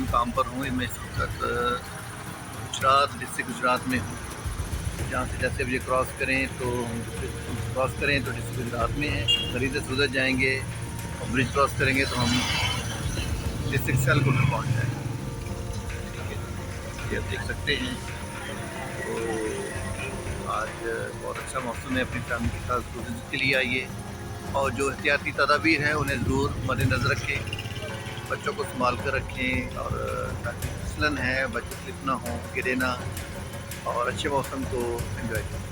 अपने काम पर हूँ। मैं इस वक्त गुजरात डिस्ट्रिक्ट गुजरात में हूँ। यहाँ से जैसे अब ये क्रॉस करें तो डिस्ट्रिक्ट गुजरात में है। गली से उधर जाएंगे और ब्रिज क्रॉस करेंगे तो हम डिस्ट्रिक्ट सियालकोट पहुँच जाएंगे। ये आप देख सकते हैं। तो आज बहुत अच्छा मौसम है, अपनी फैमिली के साथ टूरिज्म के लिए आइए और जो एहतियाती तदाबीर हैं उन्हें ज़रूर मद्देनज़र रखें। बच्चों को संभाल कर रखें और ताकि फिसलन है, बच्चे स्लिप ना हो, गिरे ना, और अच्छे मौसम को एंजॉय करें।